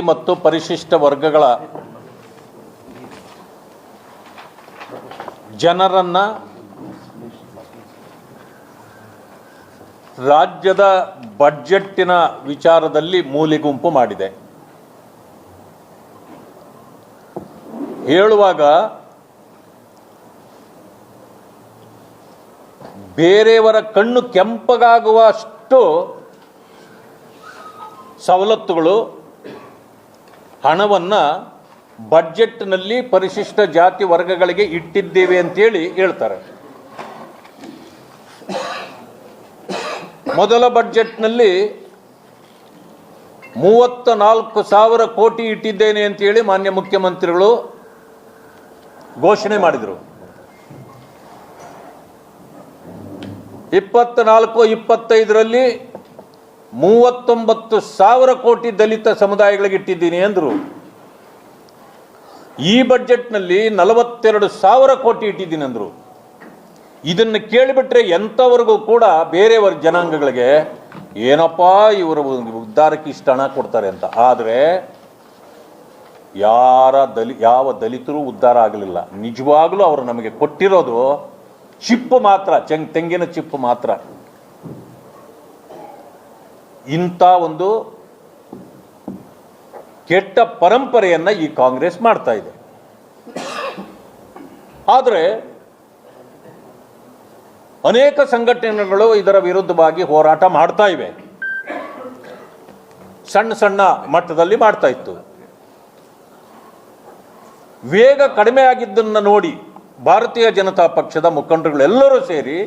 ಮತ್ತು ಪರಿಶಿಷ್ಟ ವರ್ಗಗಳ ಜನರನ್ನ ರಾಜ್ಯದ ಬಜೆಟ್ಟಿನ ವಿಚಾರದಲ್ಲಿ ಮೂಲೆಗುಂಪು ಮಾಡಿದೆ. ಹೇಳುವಾಗ ಬೇರೆಯವರ ಕಣ್ಣು ಕೆಂಪಗಾಗುವಷ್ಟು ಸವಲತ್ತುಗಳು ಹಣವನ್ನು ಬಜೆಟ್ನಲ್ಲಿ ಪರಿಶಿಷ್ಟ ಜಾತಿ ವರ್ಗಗಳಿಗೆ ಇಟ್ಟಿದ್ದೇವೆ ಅಂತೇಳಿ ಹೇಳ್ತಾರೆ. ಮೊದಲ ಬಜೆಟ್ನಲ್ಲಿ 34,000 ಕೋಟಿ ಇಟ್ಟಿದ್ದೇನೆ ಅಂತೇಳಿ ಮಾನ್ಯ ಮುಖ್ಯಮಂತ್ರಿಗಳು ಘೋಷಣೆ ಮಾಡಿದರು. 24-25ರಲ್ಲಿ 39,000 ಕೋಟಿ ದಲಿತ ಸಮುದಾಯಗಳಿಗೆ ಇಟ್ಟಿದ್ದೀನಿ ಅಂದರು. ಈ ಬಜೆಟ್ನಲ್ಲಿ 42,000 ಕೋಟಿ ಇಟ್ಟಿದ್ದೀನಿ ಅಂದರು. ಇದನ್ನು ಕೇಳಿಬಿಟ್ರೆ ಎಂಥವರೆಗೂ ಕೂಡ ಬೇರೆಯವರ ಜನಾಂಗಗಳಿಗೆ ಏನಪ್ಪ ಇವರು ಉದ್ಧಾರಕ್ಕೆ ಇಷ್ಟು ಹಣ ಕೊಡ್ತಾರೆ ಅಂತ. ಆದರೆ ಯಾವ ದಲಿತರು ಉದ್ಧಾರ ಆಗಲಿಲ್ಲ. ನಿಜವಾಗ್ಲೂ ಅವರು ನಮಗೆ ಕೊಟ್ಟಿರೋದು ಚಿಪ್ಪು ಮಾತ್ರ, ತೆಂಗಿನ ಚಿಪ್ಪು ಮಾತ್ರ. ಇಂಥ ಒಂದು ಕೆಟ್ಟ ಪರಂಪರೆಯನ್ನು ಈ ಕಾಂಗ್ರೆಸ್ ಮಾಡ್ತಾ ಇದೆ. ಆದರೆ ಅನೇಕ ಸಂಘಟನೆಗಳು ಇದರ ವಿರುದ್ಧವಾಗಿ ಹೋರಾಟ ಮಾಡ್ತಾ ಇವೆ. ಸಣ್ಣ ಸಣ್ಣ ಮಟ್ಟದಲ್ಲಿ ಮಾಡ್ತಾ ಇತ್ತು. ವೇಗ ಕಡಿಮೆ ಆಗಿದ್ದನ್ನು ನೋಡಿ ಭಾರತೀಯ ಜನತಾ ಪಕ್ಷದ ಮುಖಂಡರುಗಳೆಲ್ಲರೂ ಸೇರಿ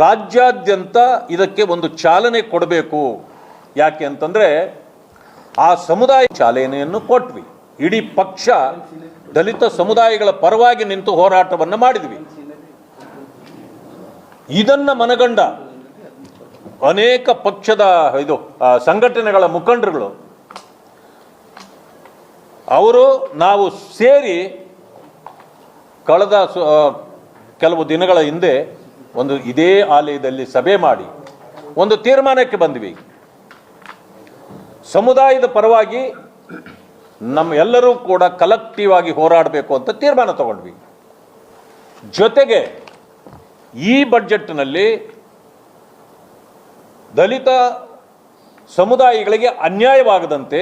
ರಾಜ್ಯಾದ್ಯಂತ ಇದಕ್ಕೆ ಒಂದು ಚಾಲನೆ ಕೊಡಬೇಕು. ಯಾಕೆ ಅಂತಂದರೆ ಆ ಸಮುದಾಯ ಚಾಲನೆಯನ್ನು ಕೊಟ್ವಿ. ಇಡೀ ಪಕ್ಷ ದಲಿತ ಸಮುದಾಯಗಳ ಪರವಾಗಿ ನಿಂತು ಹೋರಾಟವನ್ನು ಮಾಡಿದ್ವಿ. ಇದನ್ನು ಮನಗಂಡ ಅನೇಕ ಪಕ್ಷದ ಸಂಘಟನೆಗಳ ಮುಖಂಡರುಗಳು ಅವರು ನಾವು ಸೇರಿ ಕಳೆದ ಕೆಲವು ದಿನಗಳ ಹಿಂದೆ ಒಂದು ಇದೇ ಆಲಯದಲ್ಲಿ ಸಭೆ ಮಾಡಿ ಒಂದು ತೀರ್ಮಾನಕ್ಕೆ ಬಂದ್ವಿ. ಸಮುದಾಯದ ಪರವಾಗಿ ಎಲ್ಲರೂ ಕೂಡ ಕಲೆಕ್ಟಿವ್ ಆಗಿ ಹೋರಾಡಬೇಕು ಅಂತ ತೀರ್ಮಾನ ತಗೊಂಡ್ವಿ. ಜೊತೆಗೆ ಈ ಬಜೆಟ್ನಲ್ಲಿ ದಲಿತ ಸಮುದಾಯಗಳಿಗೆ ಅನ್ಯಾಯವಾಗದಂತೆ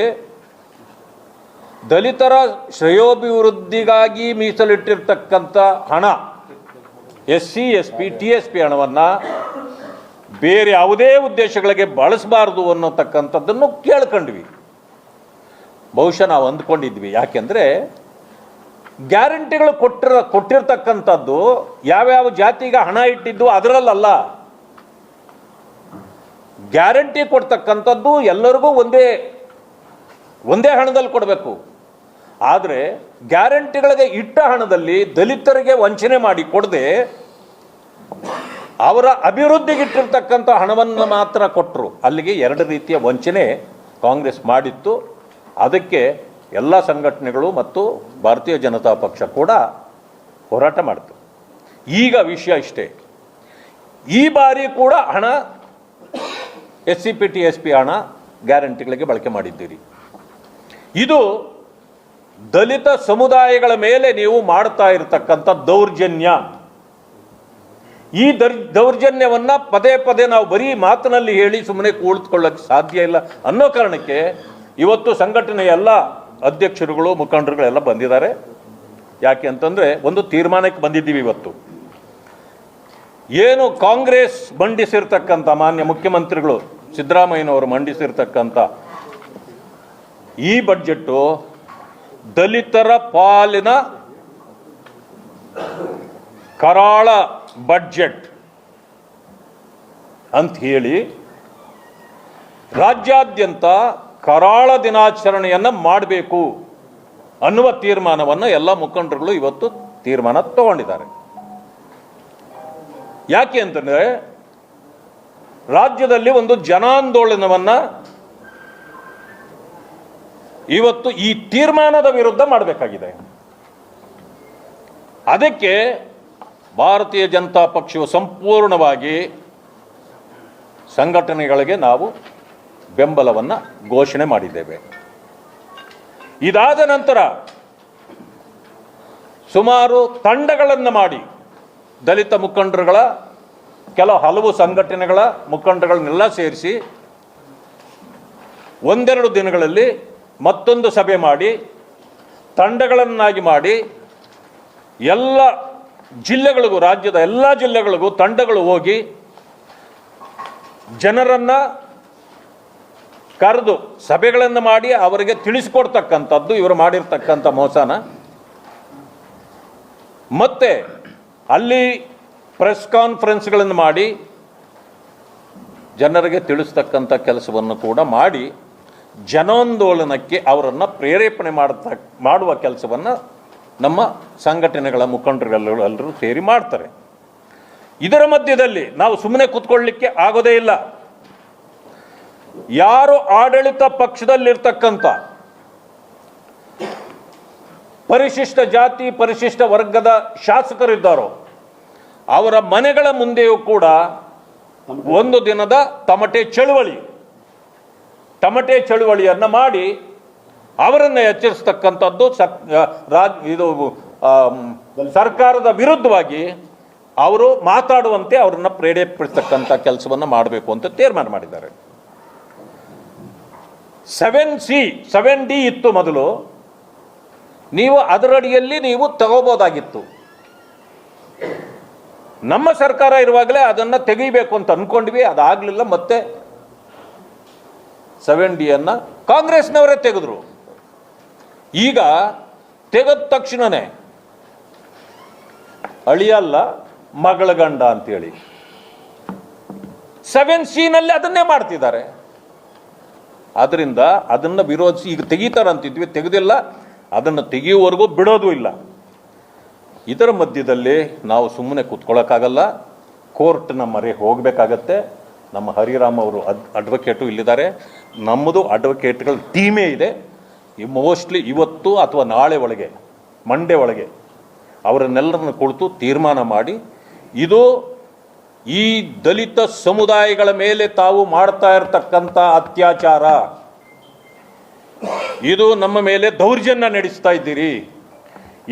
ದಲಿತರ ಶ್ರೇಯೋಭಿವೃದ್ಧಿಗಾಗಿ ಮೀಸಲಿಟ್ಟಿರ್ತಕ್ಕಂಥ ಹಣ SC, SP, TSP ಹಣವನ್ನು ಬೇರೆ ಯಾವುದೇ ಉದ್ದೇಶಗಳಿಗೆ ಬಳಸಬಾರ್ದು ಅನ್ನೋತಕ್ಕಂಥದ್ದನ್ನು ಕೇಳ್ಕೊಂಡ್ವಿ. ಬಹುಶಃ ನಾವು ಅಂದ್ಕೊಂಡಿದ್ವಿ. ಯಾಕೆಂದರೆ ಗ್ಯಾರಂಟಿಗಳು ಕೊಟ್ಟಿರ್ತಕ್ಕಂಥದ್ದು ಯಾವ್ಯಾವ ಜಾತಿಗೆ ಹಣ ಇಟ್ಟಿದ್ದು ಅದರಲ್ಲ. ಗ್ಯಾರಂಟಿ ಕೊಡ್ತಕ್ಕಂಥದ್ದು ಎಲ್ಲರಿಗೂ ಒಂದೇ ಹಣದಲ್ಲಿ ಕೊಡಬೇಕು. ಆದರೆ ಗ್ಯಾರಂಟಿಗಳಿಗೆ ಇಟ್ಟ ಹಣದಲ್ಲಿ ದಲಿತರಿಗೆ ವಂಚನೆ ಮಾಡಿ ಕೊಡದೆ ಅವರ ಅಭಿವೃದ್ಧಿಗೆ ಇಟ್ಟಿರ್ತಕ್ಕಂಥ ಹಣವನ್ನು ಮಾತ್ರ ಕೊಟ್ಟರು. ಅಲ್ಲಿಗೆ ಎರಡು ರೀತಿಯ ವಂಚನೆ ಕಾಂಗ್ರೆಸ್ ಮಾಡಿತ್ತು. ಅದಕ್ಕೆ ಎಲ್ಲ ಸಂಘಟನೆಗಳು ಮತ್ತು ಭಾರತೀಯ ಜನತಾ ಪಕ್ಷ ಕೂಡ ಹೋರಾಟ ಮಾಡಿತು. ಈಗ ವಿಷಯ ಇಷ್ಟೇ, ಈ ಬಾರಿ ಕೂಡ ಹಣ SCP, TSP ಹಣ ಗ್ಯಾರಂಟಿಗಳಿಗೆ ಬಳಕೆ ಮಾಡಿದ್ದೀರಿ. ಇದು ದಲಿತ ಸಮುದಾಯಗಳ ಮೇಲೆ ನೀವು ಮಾಡ್ತಾ ಇರತಕ್ಕಂಥ ದೌರ್ಜನ್ಯ. ಈ ದೌರ್ಜನ್ಯವನ್ನು ಪದೇ ಪದೇ ನಾವು ಬರೀ ಮಾತಿನಲ್ಲಿ ಹೇಳಿ ಸುಮ್ಮನೆ ಕೂಳಿತುಕೊಳ್ಳಕ್ಕೆ ಸಾಧ್ಯ ಇಲ್ಲ ಅನ್ನೋ ಕಾರಣಕ್ಕೆ ಇವತ್ತು ಸಂಘಟನೆಯ ಎಲ್ಲ ಅಧ್ಯಕ್ಷರುಗಳು ಮುಖಂಡರುಗಳೆಲ್ಲ ಬಂದಿದ್ದಾರೆ. ಯಾಕೆ ಅಂತಂದರೆ ಒಂದು ತೀರ್ಮಾನಕ್ಕೆ ಬಂದಿದ್ದೀವಿ. ಇವತ್ತು ಏನು ಕಾಂಗ್ರೆಸ್ ಮಂಡಿಸಿರ್ತಕ್ಕಂಥ ಮಾನ್ಯ ಮುಖ್ಯಮಂತ್ರಿಗಳು ಸಿದ್ದರಾಮಯ್ಯನವರು ಮಂಡಿಸಿರ್ತಕ್ಕಂಥ ಈ ಬಜೆಟ್ಟು ದಲಿತರ ಪಾಲಿನ ಕರಾಳ ಬಜೆಟ್ ಅಂತ ಹೇಳಿ ರಾಜ್ಯಾದ್ಯಂತ ಕರಾಳ ದಿನಾಚರಣೆಯನ್ನು ಮಾಡಬೇಕು ಅನ್ನುವ ತೀರ್ಮಾನವನ್ನು ಎಲ್ಲ ಮುಖಂಡರುಗಳು ಇವತ್ತು ತೀರ್ಮಾನ ತಗೊಂಡಿದ್ದಾರೆ. ಯಾಕೆ ಅಂತಂದರೆ ರಾಜ್ಯದಲ್ಲಿ ಒಂದು ಜನಾಂದೋಲನವನ್ನು ಇವತ್ತು ಈ ತೀರ್ಮಾನದ ವಿರುದ್ಧ ಮಾಡಬೇಕಾಗಿದೆ. ಅದಕ್ಕೆ ಭಾರತೀಯ ಜನತಾ ಪಕ್ಷವು ಸಂಪೂರ್ಣವಾಗಿ ಸಂಘಟನೆಗಳಿಗೆ ನಾವು ಬೆಂಬಲವನ್ನು ಘೋಷಣೆ ಮಾಡಿದ್ದೇವೆ. ಇದಾದ ನಂತರ ಸುಮಾರು ತಂಡಗಳನ್ನು ಮಾಡಿ ದಲಿತ ಮುಖಂಡರುಗಳ ಹಲವು ಸಂಘಟನೆಗಳ ಮುಖಂಡಗಳನ್ನೆಲ್ಲ ಸೇರಿಸಿ ಒಂದೆರಡು ದಿನಗಳಲ್ಲಿ ಮತ್ತೊಂದು ಸಭೆ ಮಾಡಿ ತಂಡಗಳನ್ನಾಗಿ ಮಾಡಿ ಎಲ್ಲ ಜಿಲ್ಲೆಗಳಿಗೂ, ರಾಜ್ಯದ ಎಲ್ಲ ಜಿಲ್ಲೆಗಳಿಗೂ ತಂಡಗಳು ಹೋಗಿ ಜನರನ್ನು ಕರೆದು ಸಭೆಗಳನ್ನು ಮಾಡಿ ಅವರಿಗೆ ತಿಳಿಸ್ಕೊಡ್ತಕ್ಕಂಥದ್ದು ಇವರು ಮಾಡಿರ್ತಕ್ಕಂಥ ಮೋಸನ. ಮತ್ತೆ ಅಲ್ಲಿ ಪ್ರೆಸ್ ಕಾನ್ಫರೆನ್ಸ್ಗಳನ್ನು ಮಾಡಿ ಜನರಿಗೆ ತಿಳಿಸ್ತಕ್ಕಂಥ ಕೆಲಸವನ್ನು ಕೂಡ ಮಾಡಿ ಜನಾಂದೋಲನಕ್ಕೆ ಅವರನ್ನು ಪ್ರೇರೇಪಣೆ ಮಾಡುವ ಕೆಲಸವನ್ನು ನಮ್ಮ ಸಂಘಟನೆಗಳ ಮುಖಂಡರೆಲ್ಲರೂ ಸೇರಿ ಮಾಡ್ತಾರೆ. ಇದರ ಮಧ್ಯದಲ್ಲಿ ನಾವು ಸುಮ್ಮನೆ ಕೂತ್ಕೊಳ್ಳಲಿಕ್ಕೆ ಆಗೋದೇ ಇಲ್ಲ. ಯಾರು ಆಡಳಿತ ಪಕ್ಷದಲ್ಲಿರ್ತಕ್ಕಂಥ ಪರಿಶಿಷ್ಟ ಜಾತಿ ಪರಿಶಿಷ್ಟ ವರ್ಗದ ಶಾಸಕರಿದ್ದಾರೋ ಅವರ ಮನೆಗಳ ಮುಂದೆಯೂ ಕೂಡ ಒಂದು ದಿನದ ತಮಟೆ ಚಳುವಳಿಯನ್ನು ಮಾಡಿ ಅವರನ್ನು ಎಚ್ಚರಿಸ್ತಕ್ಕಂಥದ್ದು ಇದು ಸರ್ಕಾರದ ವಿರುದ್ಧವಾಗಿ ಅವರು ಮಾತಾಡುವಂತೆ ಅವರನ್ನು ಪ್ರೇರೇಪಿಸ್ತಕ್ಕಂಥ ಕೆಲಸವನ್ನು ಮಾಡಬೇಕು ಅಂತ ತೀರ್ಮಾನ ಮಾಡಿದ್ದಾರೆ. 7D ಇತ್ತು ಮೊದಲು, ನೀವು ಅದರಡಿಯಲ್ಲಿ ನೀವು ತಗೋಬೋದಾಗಿತ್ತು. ನಮ್ಮ ಸರ್ಕಾರ ಇರುವಾಗಲೇ ಅದನ್ನು ತೆಗಿಬೇಕು ಅಂತ ಅಂದ್ಕೊಂಡ್ವಿ, ಅದಾಗಲಿಲ್ಲ. ಮತ್ತೆ 7Dಯನ್ನು ಕಾಂಗ್ರೆಸ್ನವರೇ ತೆಗೆದ್ರು. ಈಗ ತೆಗೆದ ತಕ್ಷಣನೇ ಅಳಿಯಲ್ಲ ಮಗಳ ಗಂಡ ಅಂತೇಳಿ 7Cನಲ್ಲಿ ಅದನ್ನೇ ಮಾಡ್ತಿದ್ದಾರೆ. ಆದ್ದರಿಂದ ಅದನ್ನು ವಿರೋಧಿಸಿ ಈಗ ತೆಗೀತಾರಂತಿದ್ವಿ, ತೆಗೆದಿಲ್ಲ. ಅದನ್ನು ತೆಗೆಯುವವರೆಗೂ ಬಿಡೋದು ಇಲ್ಲ. ಇದರ ಮಧ್ಯದಲ್ಲಿ ನಾವು ಸುಮ್ಮನೆ ಕೂತ್ಕೊಳ್ಳೋಕ್ಕಾಗಲ್ಲ, ಕೋರ್ಟ್ನ ಮೊರೆ ಹೋಗಬೇಕಾಗತ್ತೆ. ನಮ್ಮ ಹರಿರಾಮ್ ಅವರು ಅಡ್ವೊಕೇಟು ಇಲ್ಲಿದ್ದಾರೆ, ನಮ್ಮದು ಅಡ್ವೊಕೇಟ್ಗಳ ಟೀಮೇ ಇದೆ. ಮೋಸ್ಟ್ಲಿ ಇವತ್ತು ಅಥವಾ ನಾಳೆ ಒಳಗೆ, ಮಂಡೇ ಒಳಗೆ ಅವರನ್ನೆಲ್ಲರನ್ನು ಕುಳಿತು ತೀರ್ಮಾನ ಮಾಡಿ, ಇದು ಈ ದಲಿತ ಸಮುದಾಯಗಳ ಮೇಲೆ ತಾವು ಮಾಡ್ತಾ ಇರತಕ್ಕಂಥ ಅತ್ಯಾಚಾರ, ಇದು ನಮ್ಮ ಮೇಲೆ ದೌರ್ಜನ್ಯ ನಡೆಸ್ತಾ ಇದ್ದೀರಿ,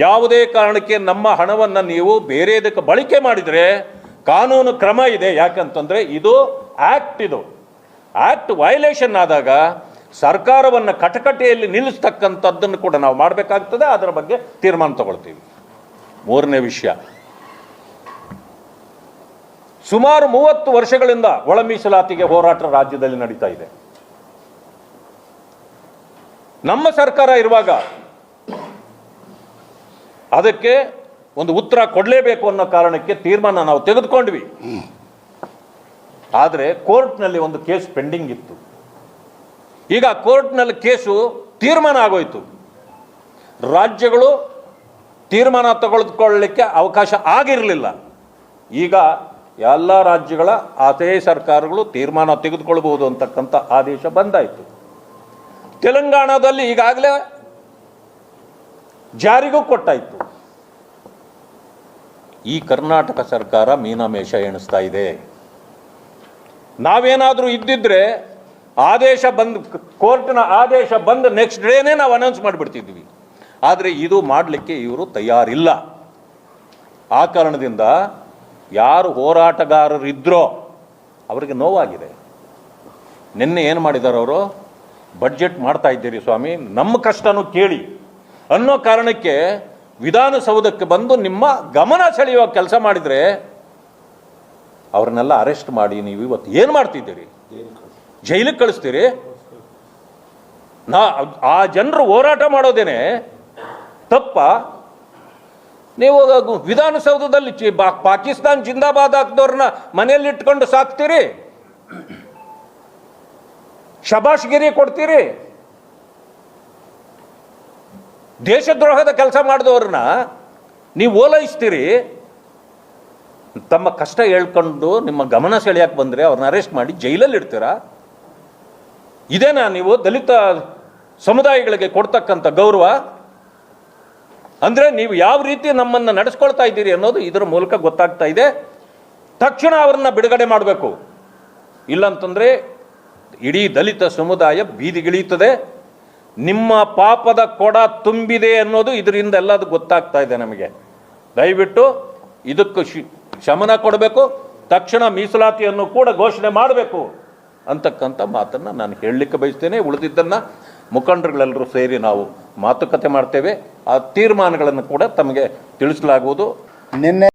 ಯಾವುದೇ ಕಾರಣಕ್ಕೆ ನಮ್ಮ ಹಣವನ್ನು ನೀವು ಬೇರೆದಕ್ಕೆ ಬಳಕೆ ಮಾಡಿದರೆ ಕಾನೂನು ಕ್ರಮ ಇದೆ. ಯಾಕಂತಂದರೆ ಇದು ಆ್ಯಕ್ಟ್ ವೈಲೇಷನ್ ಆದಾಗ ಸರ್ಕಾರವನ್ನು ಕಟಕಟೆಯಲ್ಲಿ ನಿಲ್ಲಿಸ್ತಕ್ಕಂಥದ್ದನ್ನು ಕೂಡ ನಾವು ಮಾಡಬೇಕಾಗ್ತದೆ. ಅದರ ಬಗ್ಗೆ ತೀರ್ಮಾನ ತಗೊಳ್ತೀವಿ. ಮೂರನೇ ವಿಷಯ, ಸುಮಾರು 30 ವರ್ಷಗಳಿಂದ ಒಳ ಮೀಸಲಾತಿಗೆ ಹೋರಾಟ ರಾಜ್ಯದಲ್ಲಿ ನಡೀತಾ ಇದೆ. ನಮ್ಮ ಸರ್ಕಾರ ಇರುವಾಗ ಅದಕ್ಕೆ ಒಂದು ಉತ್ತರ ಕೊಡಲೇಬೇಕು ಅನ್ನೋ ಕಾರಣಕ್ಕೆ ತೀರ್ಮಾನ ನಾವು ತೆಗೆದುಕೊಂಡ್ವಿ. ಆದರೆ ಕೋರ್ಟ್ನಲ್ಲಿ ಒಂದು ಕೇಸ್ ಪೆಂಡಿಂಗ್ ಇತ್ತು. ಈಗ ಕೋರ್ಟ್ನಲ್ಲಿ ಕೇಸು ತೀರ್ಮಾನ ಆಗೋಯ್ತು. ರಾಜ್ಯಗಳು ತೀರ್ಮಾನ ತೆಗೆದುಕೊಳ್ಳಲಿಕ್ಕೆ ಅವಕಾಶ ಆಗಿರಲಿಲ್ಲ. ಈಗ ಎಲ್ಲ ರಾಜ್ಯಗಳ ಅದೇ ಸರ್ಕಾರಗಳು ತೀರ್ಮಾನ ತೆಗೆದುಕೊಳ್ಬಹುದು ಅಂತಕ್ಕಂಥ ಆದೇಶ ಬಂದಾಯಿತು. ತೆಲಂಗಾಣದಲ್ಲಿ ಈಗಾಗಲೇ ಜಾರಿಗೂ ಕೊಟ್ಟಾಯಿತು. ಈ ಕರ್ನಾಟಕ ಸರ್ಕಾರ ಮೀನಮೇಷ ಎಣಿಸ್ತಾ ಇದೆ. ನಾವೇನಾದರೂ ಇದ್ದಿದ್ರೆ ಆದೇಶ ಬಂದು, ಕೋರ್ಟ್ನ ಆದೇಶ ಬಂದು ನೆಕ್ಸ್ಟ್ ಡೇನೇ ನಾವು ಅನೌನ್ಸ್ ಮಾಡಿಬಿಡ್ತಿದ್ವಿ. ಆದರೆ ಇದು ಮಾಡಲಿಕ್ಕೆ ಇವರು ತಯಾರಿಲ್ಲ. ಆ ಕಾರಣದಿಂದ ಯಾರು ಹೋರಾಟಗಾರರಿದ್ದರೋ ಅವರಿಗೆ ನೋವಾಗಿದೆ. ನಿನ್ನೆ ಏನು ಮಾಡಿದ್ದಾರೆ ಅವರು, ಬಡ್ಜೆಟ್ ಮಾಡ್ತಾ ಇದ್ದೀರಿ ಸ್ವಾಮಿ, ನಮ್ಮ ಕಷ್ಟನೂ ಕೇಳಿ ಅನ್ನೋ ಕಾರಣಕ್ಕೆ ವಿಧಾನಸೌಧಕ್ಕೆ ಬಂದು ನಿಮ್ಮ ಗಮನ ಸೆಳೆಯುವ ಕೆಲಸ ಮಾಡಿದರೆ ಅವ್ರನ್ನೆಲ್ಲ ಅರೆಸ್ಟ್ ಮಾಡಿ ನೀವು ಇವತ್ತು ಏನು ಮಾಡ್ತಿದ್ದೀರಿ? ಜೈಲಿಗೆ ಕಳಿಸ್ತೀರಿ. ಆ ಜನರು ಹೋರಾಟ ಮಾಡೋದೇನೆ ತಪ್ಪ? ನೀವು ವಿಧಾನಸೌಧದಲ್ಲಿ ಪಾಕಿಸ್ತಾನ್ ಜಿಂದಾಬಾದ್ ಹಾಕಿದವ್ರನ್ನ ಮನೆಯಲ್ಲಿ ಇಟ್ಕೊಂಡು ಸಾಕ್ತೀರಿ, ಶಬಾಷ್ಗಿರಿ ಕೊಡ್ತೀರಿ. ದೇಶದ್ರೋಹದ ಕೆಲಸ ಮಾಡಿದವ್ರನ್ನ ನೀವು ಓಲೈಸ್ತೀರಿ. ತಮ್ಮ ಕಷ್ಟ ಹೇಳ್ಕೊಂಡು ನಿಮ್ಮ ಗಮನ ಸೆಳೆಯಕ್ಕೆ ಬಂದರೆ ಅವ್ರನ್ನ ಅರೆಸ್ಟ್ ಮಾಡಿ ಜೈಲಲ್ಲಿ ಇಡ್ತೀರಾ? ಇದೇನಾ ನೀವು ದಲಿತ ಸಮುದಾಯಗಳಿಗೆ ಕೊಡ್ತಕ್ಕಂಥ ಗೌರವ? ಅಂದರೆ ನೀವು ಯಾವ ರೀತಿ ನಮ್ಮನ್ನು ನಡೆಸ್ಕೊಳ್ತಾ ಇದ್ದೀರಿ ಅನ್ನೋದು ಇದರ ಮೂಲಕ ಗೊತ್ತಾಗ್ತಾ ಇದೆ. ತಕ್ಷಣ ಅವ್ರನ್ನ ಬಿಡುಗಡೆ ಮಾಡಬೇಕು. ಇಲ್ಲಂತಂದರೆ ಇಡೀ ದಲಿತ ಸಮುದಾಯ ಬೀದಿಗಿಳಿಯುತ್ತದೆ. ನಿಮ್ಮ ಪಾಪದ ಕೊಡ ತುಂಬಿದೆ ಅನ್ನೋದು ಇದರಿಂದ ಎಲ್ಲದು ಗೊತ್ತಾಗ್ತಾ ಇದೆ ನಮಗೆ. ದಯವಿಟ್ಟು ಇದಕ್ಕೆ ಶಮನ ಕೊಡಬೇಕು, ತಕ್ಷಣ ಮೀಸಲಾತಿಯನ್ನು ಕೂಡ ಘೋಷಣೆ ಮಾಡಬೇಕು ಅಂತಕ್ಕಂಥ ಮಾತನ್ನು ನಾನು ಹೇಳಲಿಕ್ಕೆ ಬಯಸ್ತೇನೆ. ಉಳಿದಿದ್ದನ್ನು ಮುಖಂಡರುಗಳೆಲ್ಲರೂ ಸೇರಿ ನಾವು ಮಾತುಕತೆ ಮಾಡ್ತೇವೆ. ಆ ತೀರ್ಮಾನಗಳನ್ನು ಕೂಡ ತಮಗೆ ತಿಳಿಸಲಾಗುವುದು. ನಿನ್ನೆ